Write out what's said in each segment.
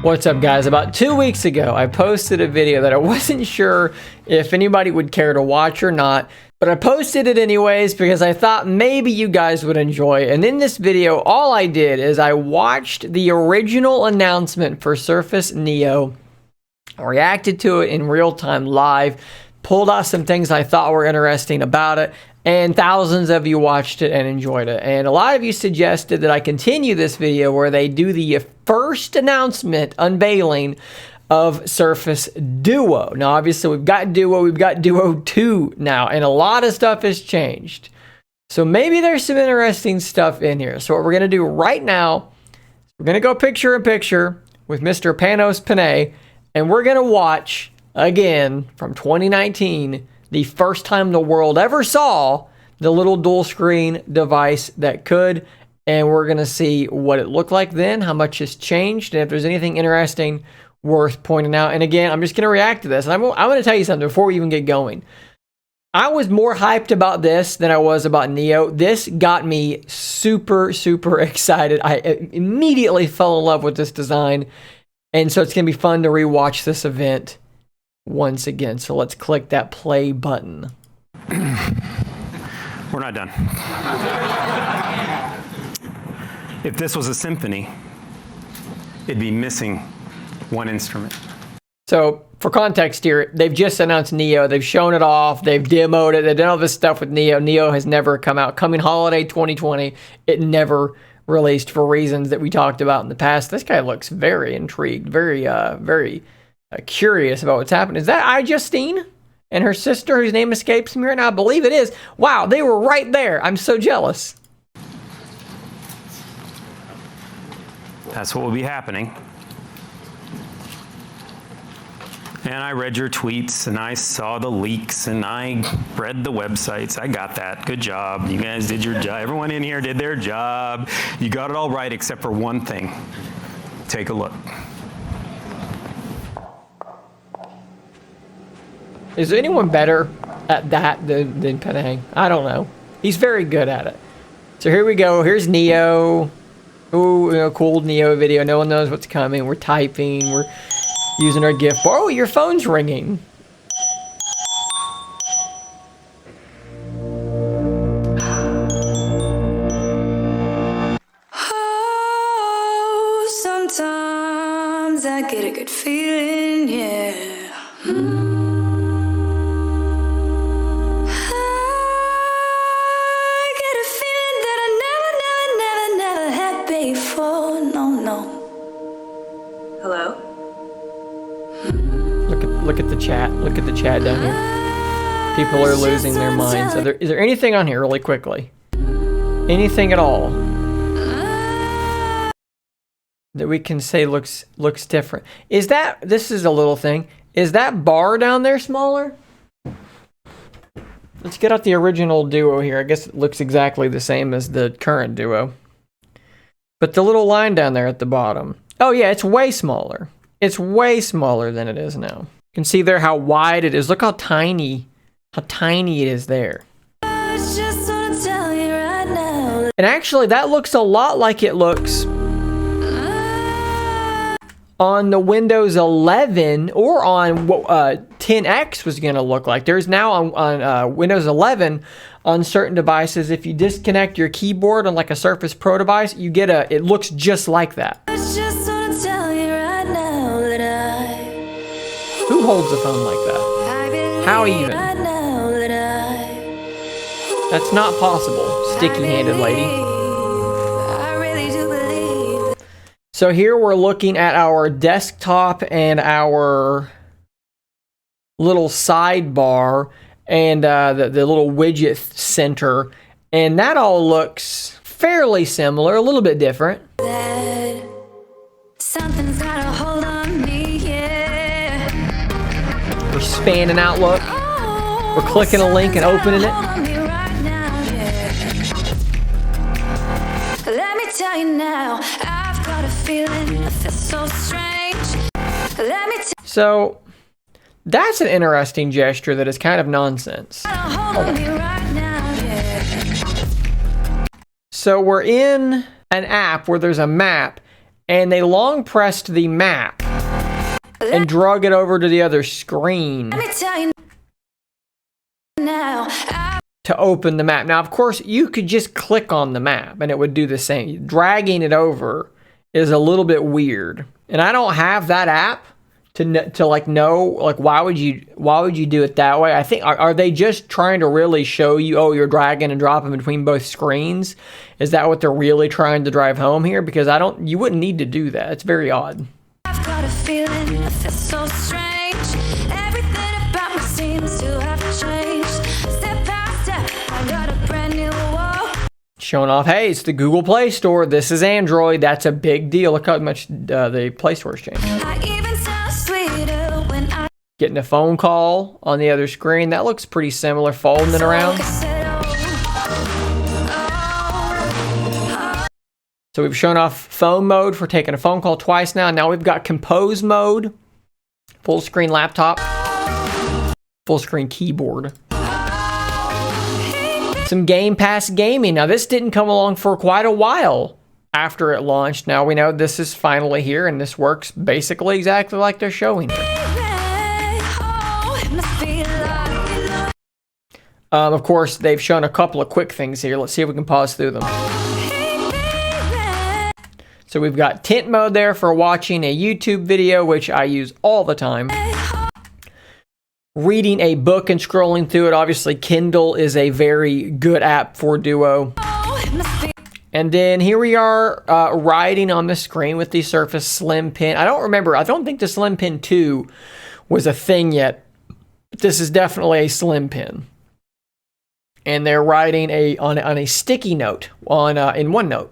What's up, guys? About 2 weeks ago, I posted a video that I wasn't sure if anybody would care to watch or not, but I posted it anyways because I thought maybe you guys would enjoy it. And in this video, all I did is I watched the original announcement for Surface Neo, reacted to it in real time live, pulled out some things I thought were interesting about it, and thousands of you watched it and enjoyed it. And a lot of you suggested that I continue this video where they do the first announcement unveiling of Surface Duo. Now, obviously, we've got Duo 2 now, and a lot of stuff has changed. So maybe there's some interesting stuff in here. So what we're going to do right now, we're going to go picture in picture with Mr. Panos Panay, and we're going to watch, again, from 2019, the first time the world ever saw the little dual screen device that could, and we're going to see what it looked like then, how much has changed, and if there's anything interesting worth pointing out. And again, I'm just going to react to this. And I'm going to tell you something before we even get going. I was more hyped about this than I was about Neo. This got me super, super excited. I immediately fell in love with this design, and so it's going to be fun to rewatch this event once again. So let's click that play button. We're not done. If this was a symphony, it'd be missing one instrument. So for context here, they've just announced Neo. They've shown it off. They've demoed it. They've done all this stuff with Neo. Neo has never come out. Coming holiday 2020, it never released for reasons that we talked about in the past. This guy looks very intrigued, very curious about what's happening. Is that Justine and her sister, whose name escapes me right now? I believe it is. Wow, they were right there. I'm so jealous. That's what will be happening. And I read your tweets, and I saw the leaks, and I read the websites. I got that. Good job. You guys did your job. Everyone in here did their job. You got it all right except for one thing. Take a look. Is there anyone better at that than Panay? I don't know. He's very good at it. So here we go. Here's Neo. Ooh, cool Neo video. No one knows what's coming. We're typing. We're using our gift bar. Oh, your phone's ringing. Oh, sometimes I get a good feeling, yeah. Hello? Look at the chat. Look at the chat down here. People are losing their minds. Is there anything on here really quickly? Anything at all that we can say looks different? Is that, this is a little thing, is that bar down there smaller? Let's get out the original Duo here. I guess it looks exactly the same as the current Duo. But the little line down there at the bottom. Oh yeah, it's way smaller. It's way smaller than it is now. You can see there how wide it is. Look how tiny it is there. And actually, that looks a lot like it looks on the Windows 11 or on what 10X was going to look like. There's now on Windows 11 on certain devices, if you disconnect your keyboard on like a Surface Pro device, you get it looks just like that. Who holds a phone like that? How even? That's not possible, sticky-handed lady. So here we're looking at our desktop and our little sidebar and the little widget center, and that all looks fairly similar, a little bit different. Something's got a hold on me, yeah. We're spanning Outlook. We're clicking a link and opening it. Let me tell you now, I've got a feeling that feels so strange. So that's an interesting gesture that is kind of nonsense. So we're in an app where there's a map, and they long pressed the map and drug it over to the other screen Let me tell you now. to open the map. Now, of course, you could just click on the map and it would do the same. Dragging it over is a little bit weird, and I don't have that app to like know, like, why would you do it that way? I think are they just trying to really show you, oh, you're dragging and dropping between both screens? Is that what they're really trying to drive home here? Because you wouldn't need to do that. It's very odd. I've got a feeling that feels so strange. Everything about me seems to have changed. Step by step, I got a brand new wall. Showing off, hey, it's the Google Play Store. This is Android. That's a big deal. Look how much the Play Store's changed. I even sound sweeter when I Getting a phone call on the other screen. That looks pretty similar, folding it around. So we've shown off phone mode for taking a phone call twice now. Now we've got compose mode, full screen laptop, full screen keyboard. Some Game Pass gaming. Now this didn't come along for quite a while after it launched. Now we know this is finally here, and this works basically exactly like they're showing here. Of course, they've shown a couple of quick things here. Let's see if we can pause through them. So we've got tint mode there for watching a YouTube video, which I use all the time. Reading a book and scrolling through it. Obviously, Kindle is a very good app for Duo. And then here we are riding on the screen with the Surface Slim Pen. I don't think the Slim Pen 2 was a thing yet. But this is definitely a Slim Pen. And they're riding on a sticky note in OneNote.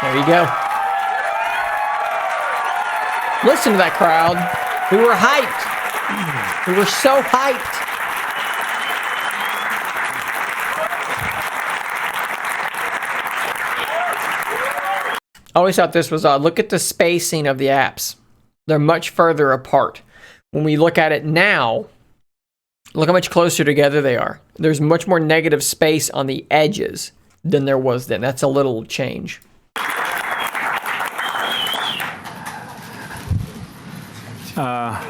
There you go. Listen to that crowd. We were hyped. We were so hyped. I always thought this was odd. Look at the spacing of the apps. They're much further apart. When we look at it now, look how much closer together they are. There's much more negative space on the edges than there was then. That's a little change. I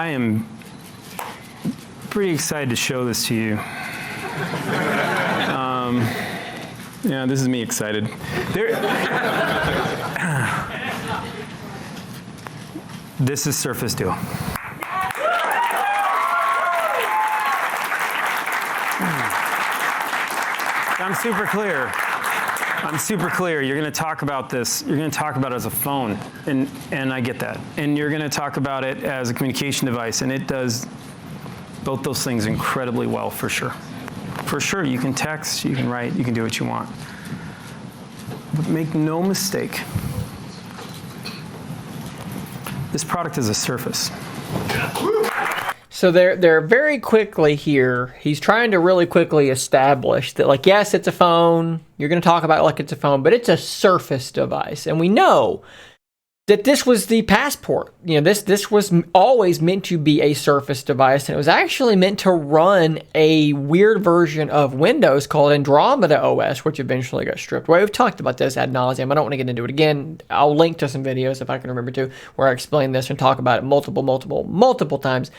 am pretty excited to show this to you. Yeah, this is me excited. This is Surface Duo. I'm super clear. You're going to talk about this. You're going to talk about it as a phone, and I get that. And you're going to talk about it as a communication device, and it does both those things incredibly well, for sure. For sure, you can text, you can write, you can do what you want. But make no mistake, this product is a Surface. So they're very quickly here. He's trying to really quickly establish that, like, yes, it's a phone. You're going to talk about it like it's a phone, but it's a Surface device. And we know that this was the Passport. You know, this was always meant to be a Surface device, and it was actually meant to run a weird version of Windows called Andromeda OS, which eventually got stripped away. We've talked about this ad nauseum. I don't want to get into it again. I'll link to some videos, if I can remember to, where I explain this and talk about it multiple times.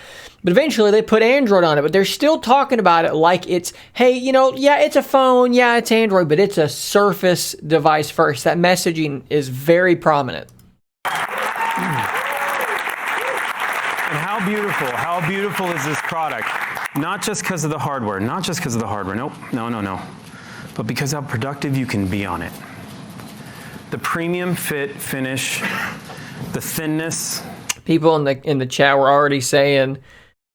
But eventually they put Android on it, but they're still talking about it like it's, hey, you know, yeah, it's a phone, yeah, it's Android, but it's a Surface device first. That messaging is very prominent. And how beautiful is this product? Not just because of the hardware, Nope, no. But because how productive you can be on it. The premium fit, finish, the thinness. People in the chat were already saying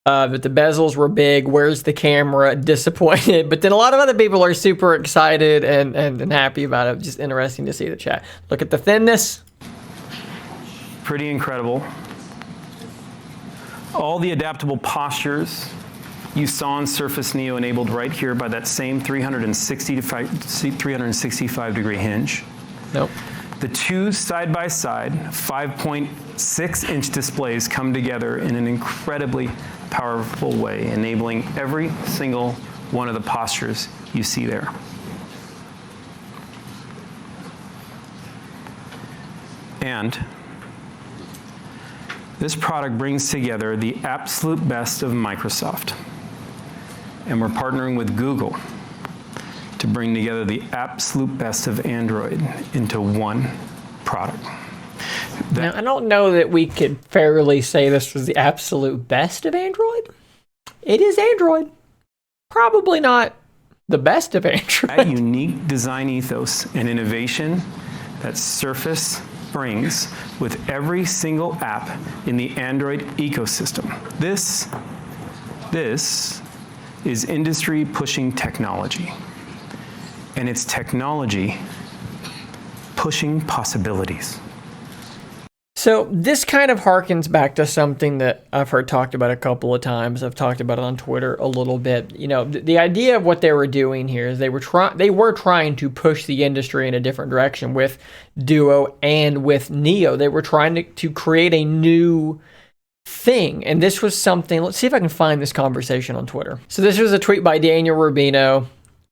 that the bezels were big. Where's the camera? Disappointed. But then a lot of other people are super excited and happy about it. Just interesting to see the chat. Look at the thinness. Pretty incredible. All the adaptable postures you saw on Surface Neo enabled right here by that same 365 degree hinge. Nope. The two side-by-side 5.6-inch displays come together in an incredibly powerful way, enabling every single one of the postures you see there. And this product brings together the absolute best of Microsoft. And we're partnering with Google to bring together the absolute best of Android into one product. Now, I don't know that we could fairly say this was the absolute best of Android. It is Android. Probably not the best of Android. A unique design ethos and innovation that Surface brings with every single app in the Android ecosystem. This is industry pushing technology. And it's technology pushing possibilities. So this kind of harkens back to something that I've heard talked about a couple of times. I've talked about it on Twitter a little bit. You know, the idea of what they were doing here is they were trying to push the industry in a different direction with Duo and with Neo. They were trying to create a new thing. And this was something, let's see if I can find this conversation on Twitter. So this was a tweet by Daniel Rubino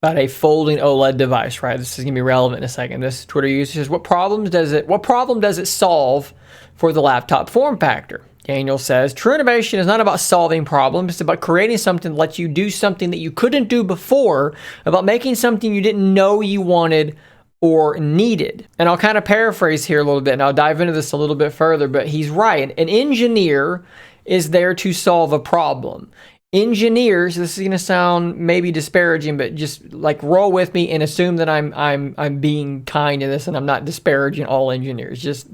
about a folding OLED device, right? This is gonna be relevant in a second. This Twitter user says, what problem does it solve for the laptop form factor? Daniel says, true innovation is not about solving problems, it's about creating something that lets you do something that you couldn't do before, about making something you didn't know you wanted or needed. And I'll kind of paraphrase here a little bit, and I'll dive into this a little bit further, but he's right. An engineer is there to solve a problem. Engineers, this is going to sound maybe disparaging, but just like roll with me and assume that I'm being kind in this and I'm not disparaging all engineers, just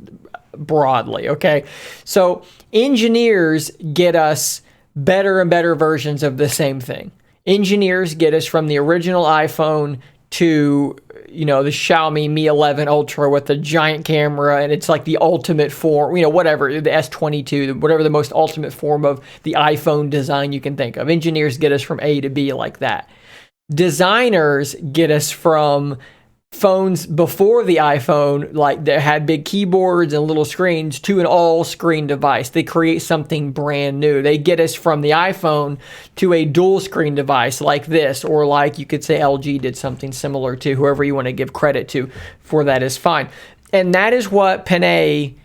broadly, okay? So engineers get us better and better versions of the same thing. Engineers get us from the original iPhone to, you know, the Xiaomi Mi 11 Ultra with the giant camera, and it's like the ultimate form, you know, whatever, the S22, whatever the most ultimate form of the iPhone design you can think of. Engineers get us from A to B like that. Designers get us from phones before the iPhone, like that had big keyboards and little screens, to an all-screen device. They create something brand new. They get us from the iPhone to a dual-screen device like this, or like you could say LG did something similar to. Whoever you want to give credit to for that is fine. And that is what Panay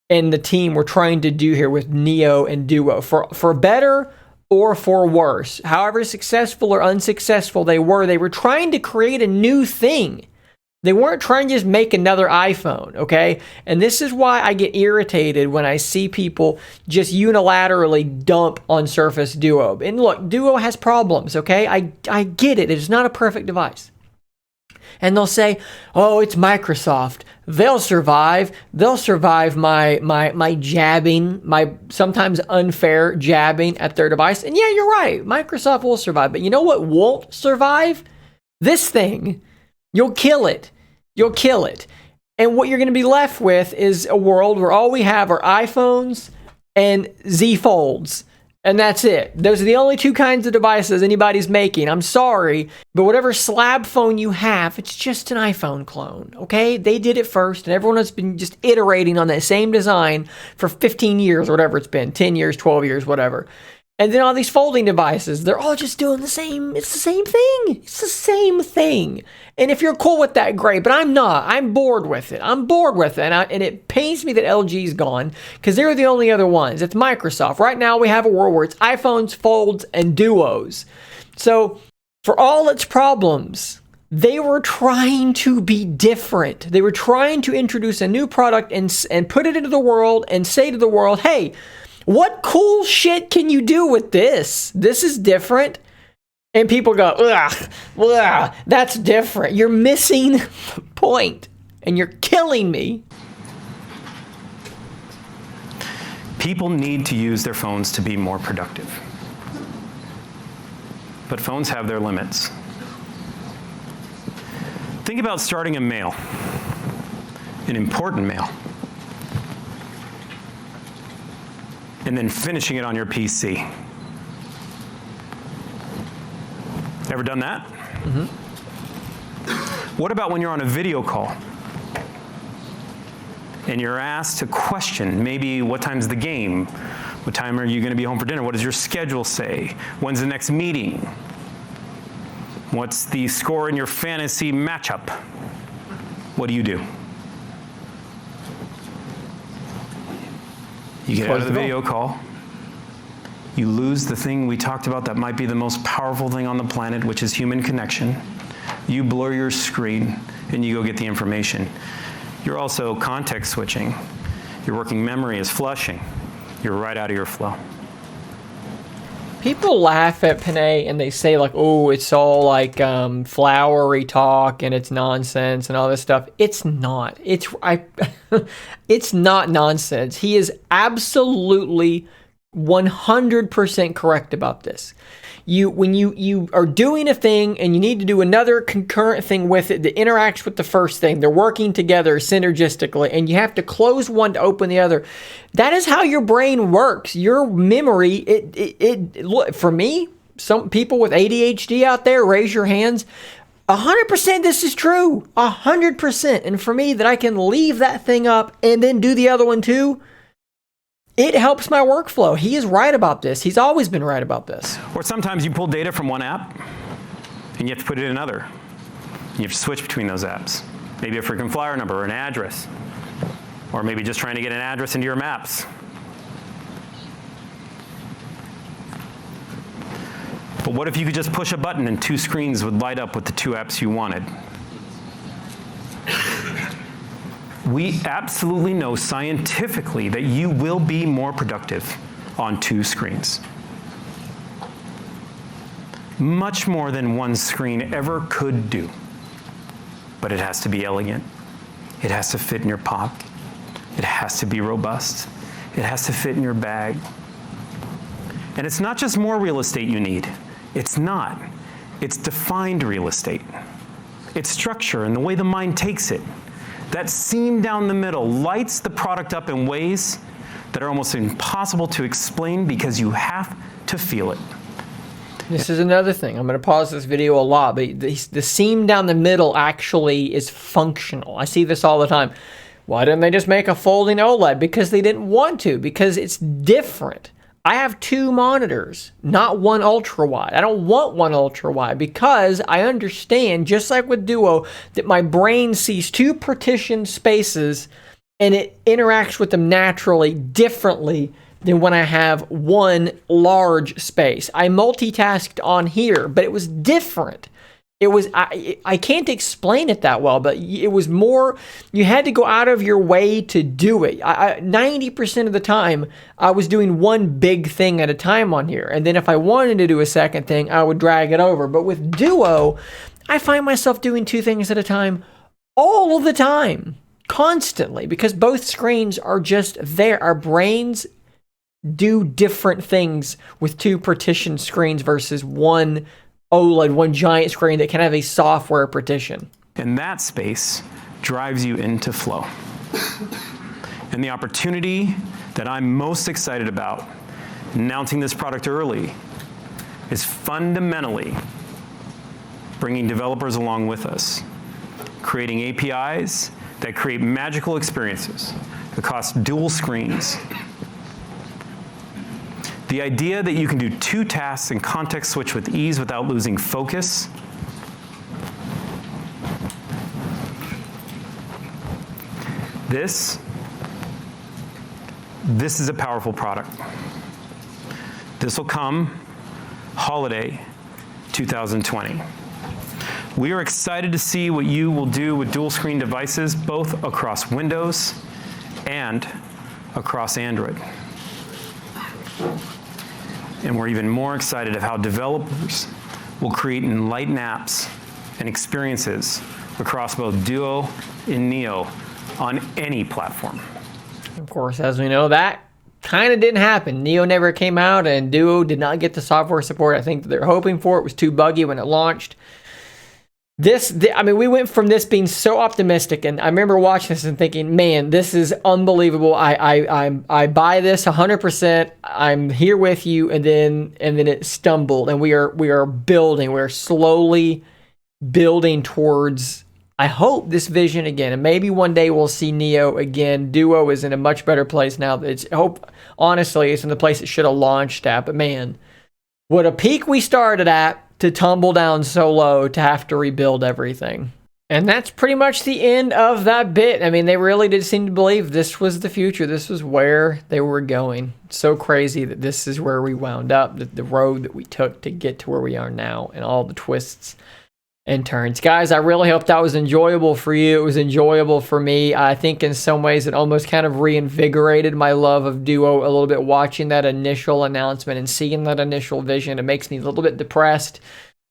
and the team were trying to do here with Neo and Duo. For better or for worse, however successful or unsuccessful they were trying to create a new thing. They weren't trying to just make another iPhone, okay? And this is why I get irritated when I see people just unilaterally dump on Surface Duo. And look, Duo has problems, okay? I get it. It's not a perfect device. And they'll say, oh, it's Microsoft. They'll survive. They'll survive my jabbing, my sometimes unfair jabbing at their device. And yeah, you're right. Microsoft will survive. But you know what won't survive? This thing. You'll kill it. You'll kill it. And what you're going to be left with is a world where all we have are iPhones and Z Folds. And that's it. Those are the only two kinds of devices anybody's making. I'm sorry, but whatever slab phone you have, it's just an iPhone clone, okay? They did it first, and everyone has been just iterating on that same design for 15 years or whatever it's been, 10 years, 12 years, whatever. And then all these folding devices, they're all just doing the same. It's the same thing. It's the same thing. And if you're cool with that, great. But I'm not. I'm bored with it. And it pains me that LG's gone because they're the only other ones. It's Microsoft. Right now we have a world where it's iPhones, Folds, and Duos. So for all its problems, they were trying to be different. They were trying to introduce a new product and put it into the world and say to the world, hey, what cool shit can you do with this? This is different. And people go, ugh, that's different. You're missing the point, and you're killing me. People need to use their phones to be more productive. But phones have their limits. Think about starting a mail, an important mail, and then finishing it on your PC. Ever done that? Mm-hmm. What about when you're on a video call and you're asked a question, maybe what time's the game? What time are you going to be home for dinner? What does your schedule say? When's the next meeting? What's the score in your fantasy matchup? What do? You get out of the video call. You lose the thing we talked about that might be the most powerful thing on the planet, which is human connection. You blur your screen and you go get the information. You're also context switching. Your working memory is flushing. You're right out of your flow. People laugh at Panay and they say like, oh, it's all like flowery talk and it's nonsense and all this stuff. It's not. It's not nonsense. He is absolutely 100% correct about this. When you are doing a thing and you need to do another concurrent thing with it that interacts with the first thing, they're working together synergistically, and you have to close one to open the other. That is how your brain works. Your memory, look, for me, some people with ADHD out there, raise your hands. 100% this is true. 100%. And for me, that I can leave that thing up and then do the other one too, it helps my workflow. He is right about this. He's always been right about this. Or sometimes you pull data from one app and you have to put it in another. You have to switch between those apps. Maybe a frequent flyer number or an address. Or maybe just trying to get an address into your maps. But what if you could just push a button and 2 screens would light up with the 2 apps you wanted? We absolutely know scientifically that you will be more productive on 2 screens. Much more than 1 screen ever could do. But it has to be elegant. It has to fit in your pocket. It has to be robust. It has to fit in your bag. And it's not just more real estate you need. It's not. It's defined real estate. It's structure and the way the mind takes it. That seam down the middle lights the product up in ways that are almost impossible to explain because you have to feel it. This is another thing. I'm going to pause this video a lot, but the seam down the middle actually is functional. I see this all the time. Why didn't they just make a folding OLED? Because they didn't want to, because it's different. I have 2 monitors, not 1 ultra wide. I don't want 1 ultra wide because I understand, just like with Duo, that my brain sees 2 partitioned spaces and it interacts with them naturally differently than when I have 1 large space. I multitasked on here, but it was different. It was, I can't explain it that well, but it was more, you had to go out of your way to do it. 90% of the time, I was doing 1 big thing at a time on here. And then if I wanted to do a second thing, I would drag it over. But with Duo, I find myself doing 2 things at a time all of the time, constantly, because both screens are just there. Our brains do different things with 2 partitioned screens versus 1 OLED, 1 giant screen that can have a software partition. And that space drives you into flow. And the opportunity that I'm most excited about announcing this product early is fundamentally bringing developers along with us, creating APIs that create magical experiences across dual screens. The idea that you can do 2 tasks and context switch with ease without losing focus. This is a powerful product. This will come holiday 2020. We are excited to see what you will do with dual screen devices, both across Windows and across Android. And we're even more excited of how developers will create enlightened apps and experiences across both Duo and Neo on any platform. Of course, as we know, that kind of didn't happen. Neo never came out, and Duo did not get the software support I think that they're hoping for. It was too buggy when it launched. We went from this being so optimistic, and I remember watching this and thinking, man, this is unbelievable. I buy this 100%. I'm here with you, and then it stumbled, and we are building. We're slowly building towards I hope this vision again, and maybe one day we'll see Neo again. Duo is in a much better place now. Honestly, it's in the place it should have launched at. But man, what a peak we started at to tumble down so low to have to rebuild everything. And that's pretty much the end of that bit. I mean, they really did seem to believe this was the future. This was where they were going. It's so crazy that this is where we wound up, the road that we took to get to where we are now, and all the twists and turns. Guys, I really hope that was enjoyable for you. It was enjoyable for me. I think in some ways it almost kind of reinvigorated my love of Duo a little bit, watching that initial announcement and seeing that initial vision. It makes me a little bit depressed,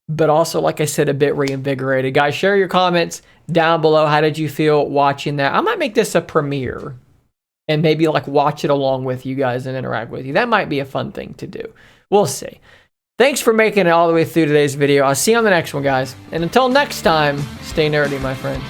but also, like I said, a bit reinvigorated. Guys, share your comments down below. How did you feel watching that? I might make this a premiere and maybe like watch it along with you guys and interact with you. That might be a fun thing to do. We'll see. Thanks for making it all the way through today's video. I'll see you on the next one, guys. And until next time, stay nerdy, my friend.